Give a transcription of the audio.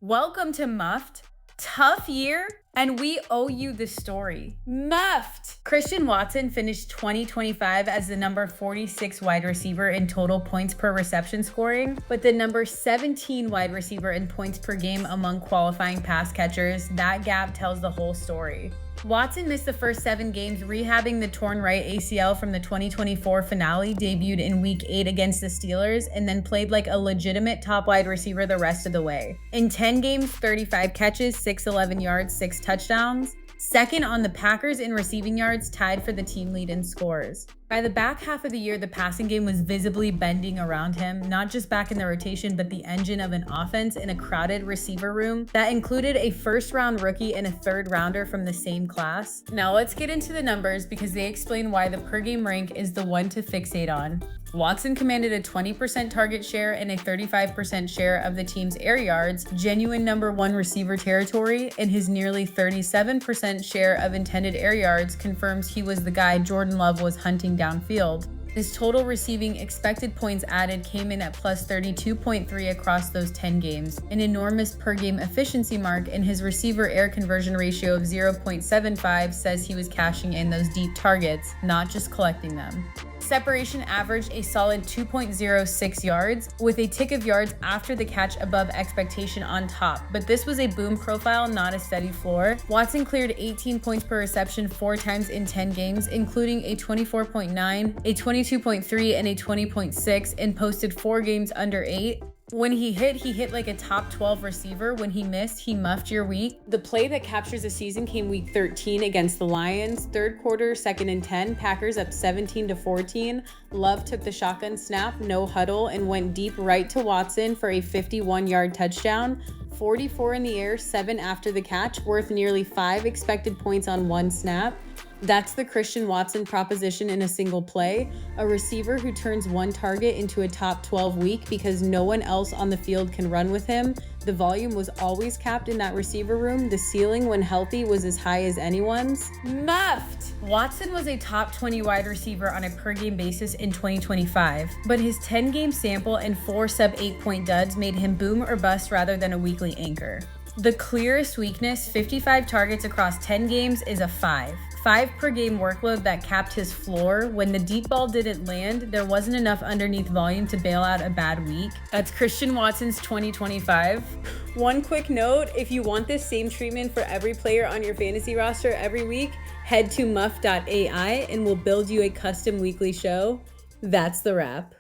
Welcome to Muffed. Tough year, and we owe you the story. Muffed! Christian Watson finished 2025 as the number 46 wide receiver in total points per reception scoring, but the number 17 wide receiver in points per game among qualifying pass catchers. That gap tells the whole story. Watson missed the first 7 games, rehabbing the torn right ACL from the 2024 finale, debuted in Week 8 against the Steelers, and then played like a legitimate top wide receiver the rest of the way. In 10 games, 35 catches, 611 yards, 6 touchdowns. Second on the Packers in receiving yards, tied for the team lead in scores. By the back half of the year, the passing game was visibly bending around him, not just back in the rotation, but the engine of an offense in a crowded receiver room that included a first-round rookie and a third-rounder from the same class. Now let's get into the numbers because they explain why the per-game rank is the one to fixate on. Watson commanded a 20% target share and a 35% share of the team's air yards, genuine number 1 receiver territory, and his nearly 37% share of intended air yards confirms he was the guy Jordan Love was hunting downfield. His total receiving expected points added came in at plus 32.3 across those 10 games, an enormous per-game efficiency mark, and his receiver air conversion ratio of 0.75 says he was cashing in those deep targets, not just collecting them. Separation averaged a solid 2.06 yards, with a tick of yards after the catch above expectation on top, but this was a boom profile, not a steady floor. Watson cleared 18 points per reception 4 times in 10 games, including a 24.9, a 22.3, and a 20.6, and posted 4 games under 8. When he hit like a top 12 receiver. When he missed, he muffed your week. The play that captures the season came week 13 against the Lions. Third quarter, 2nd and 10, Packers up 17-14. Love took the shotgun snap, no huddle, and went deep right to Watson for a 51-yard touchdown. 44 in the air, 7 after the catch, worth nearly 5 expected points on 1 snap. That's the Christian Watson proposition in a single play, a receiver who turns 1 target into a top 12 week because no one else on the field can run with him. The volume was always capped in that receiver room. The ceiling, when healthy, was as high as anyone's. Muffed! Watson was a top 20 wide receiver on a per-game basis in 2025, but his 10-game sample and 4 sub-8-point duds made him boom or bust rather than a weekly anchor. The clearest weakness, 55 targets across 10 games, is a 5 per game workload that capped his floor. When the deep ball didn't land, there wasn't enough underneath volume to bail out a bad week. That's Christian Watson's 2025. One quick note, if you want this same treatment for every player on your fantasy roster every week, head to muff.ai and we'll build you a custom weekly show. That's the wrap.